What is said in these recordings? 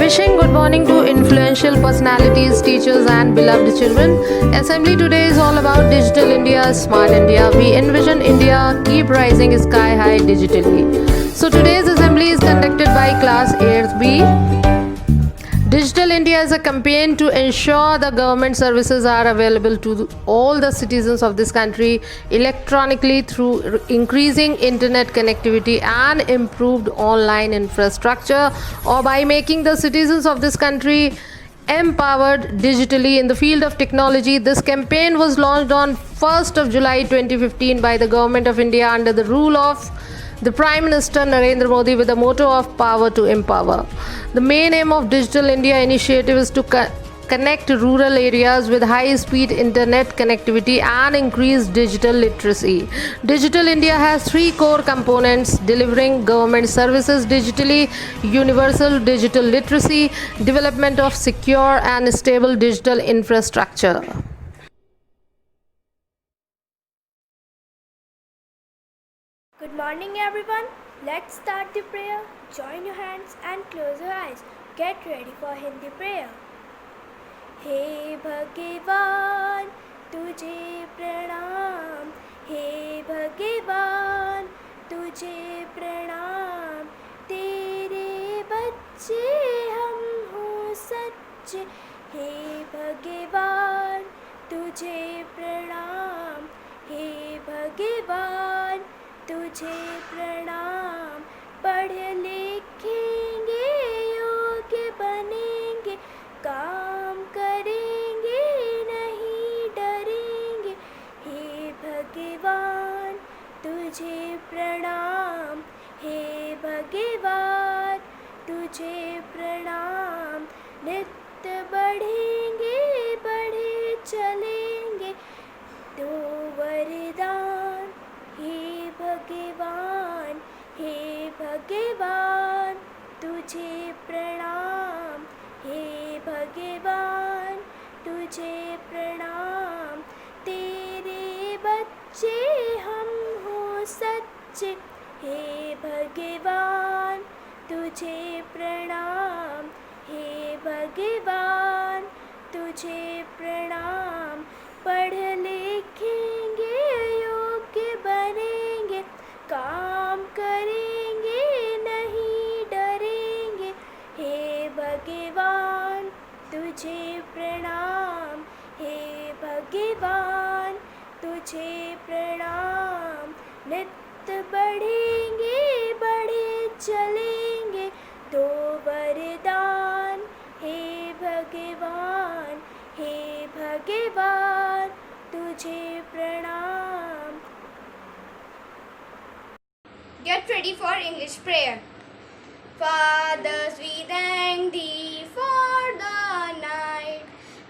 Wishing good morning to influential personalities, teachers, and beloved children. Assembly today is all about Digital India, Smart India. We envision India keep rising sky high digitally. So today's assembly is conducted by class 8th B. Digital India is a campaign to ensure the government services are available to all the citizens of this country electronically through increasing internet connectivity and improved online infrastructure, or by making the citizens of this country empowered digitally in the field of technology. This campaign was launched on 1st of July 2015 by the Government of India under the rule of the Prime Minister Narendra Modi, with the motto of Power to Empower. The main aim of Digital India initiative is to connect rural areas with high-speed internet connectivity and increase digital literacy. Digital India has three core components: delivering government services digitally, universal digital literacy, development of secure and stable digital infrastructure. Good morning, everyone. Let's start the prayer. Join your hands and close your eyes. Get ready for Hindi prayer. हे भगवान तुझे प्रणाम, हे भगवान तुझे प्रणाम, तेरे बच्चे हम हो सच्चे, हे भगवान तुझे प्रणाम, हे भगवान तुझे प्रणाम। पढ़ लिखेंगे, योग्य बनेंगे, काम करेंगे, नहीं डरेंगे, हे भगवान तुझे प्रणाम, हे भगवान तुझे प्रणाम। नित्य बढ़ेंगे, बढ़े चलेंगे, दो वरदान, हे भगवान, हे भगवान तुझे प्रणाम, हे भगवान तुझे प्रणाम। तेरे बच्चे हम हो सच्चे, हे भगवान तुझे प्रणाम, हे भगवान तुझे प्रणाम। पढ़ लिखेंगे, योग्य बनेंगे, काम करेंगे, नहीं डरेंगे, हे भगवान तुझे प्रणाम, हे भगवान तुझे प्रणाम। नित्य बढ़ेंगे, बढ़े चलेंगे, दो वरदान, हे भगवान, हे भगवान तुझे प्रणाम। Get ready for English prayer. Fathers, we thank thee for the night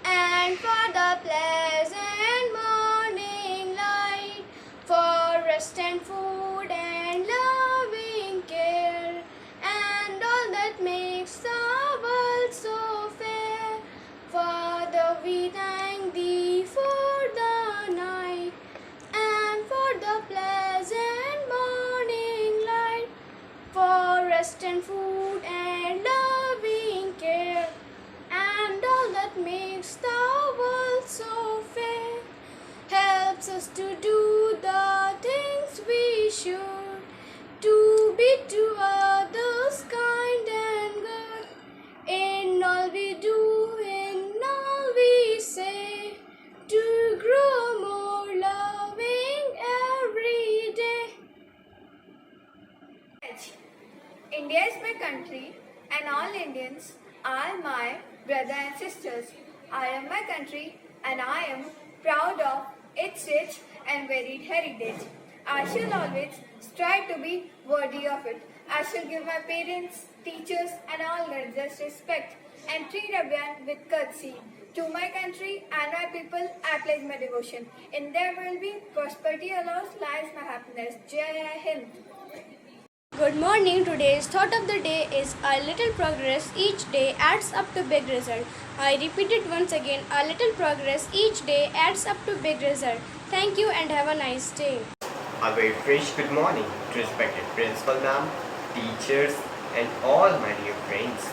and for the pleasant morning light, for rest and food and loving care, and all that makes the world so fair. Father, we thank thee for the night and for the pleasant morning light, for rest and food and loving care, and all that makes the world so fair. Helps us to do the things we should, to be to others kind and good, in all we do, in all we say, to grow more loving every day. India is my country and all Indians are my brothers and sisters. I am my country and I am proud of its rich and varied heritage. I shall always strive to be worthy of it. I shall give my parents, teachers and all just respect and treat everyone with courtesy. To my country and my people I pledge my devotion. In their will be prosperity allows lies my happiness. Jai Hind. Good morning. Today's thought of the day is a little progress each day adds up to big result. I repeat it once again. A little progress each day adds up to big result. Thank you and have a nice day. A very fresh good morning to respected principal ma'am, teachers and all my dear friends.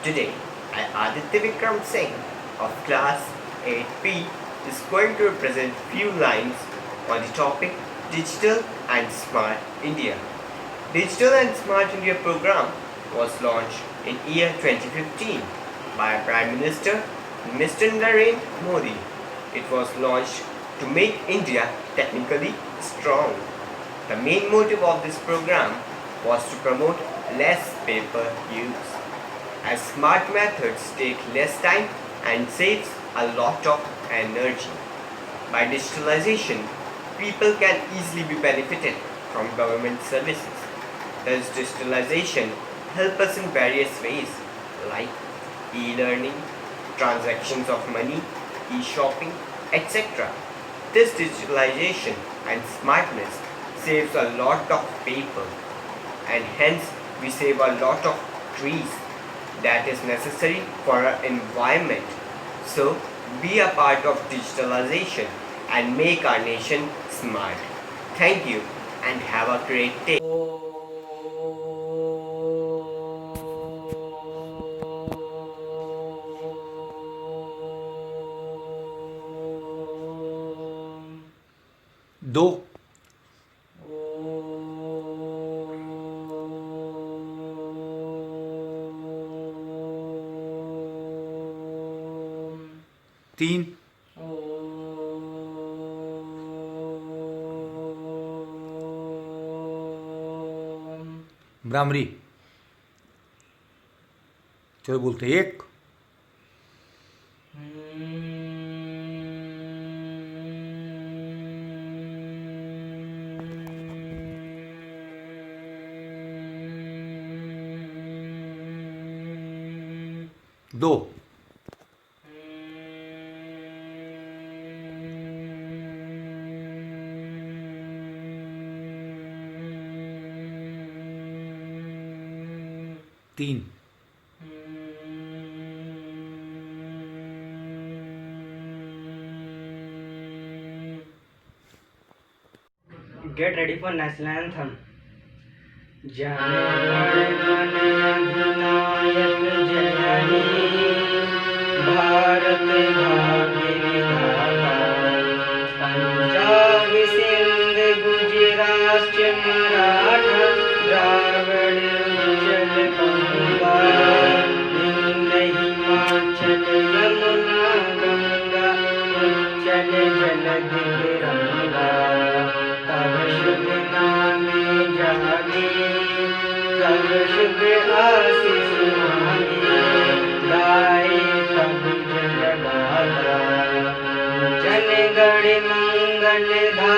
Today, I, Aditya Vikram Singh of class 8B is going to present few lines on the topic Digital and Smart India. Digital and Smart India program was launched in year 2015 by Prime Minister Mr. Narendra Modi. It was launched to make India technically strong. The main motive of this program was to promote less paper use, as smart methods take less time and saves a lot of energy. By digitalization, people can easily be benefited from government services. Thus, digitalization helps us in various ways like e-learning, transactions of money, e-shopping, etc. This digitalization and smartness saves a lot of paper, and hence we save a lot of trees that is necessary for our environment. So be a part of digitalization and make our nation smart. Thank you and have a great day. दो तीन भ्रामरी चलो बोलते एक दो तीन Get ready for national anthem. जनगण अधिनायक जय हे भारत भाग्य विधाता पंजाब सिंध गुजरात मराठा द्राविड़ उत्कल गंगा हिंद हिमाचल यमुना गंगा उच्चल जलधि तिरंगा तब शुभ नामे जागे तब शुभ आशीष मांगे गाए तब जय गाथा जन गण मंगल धा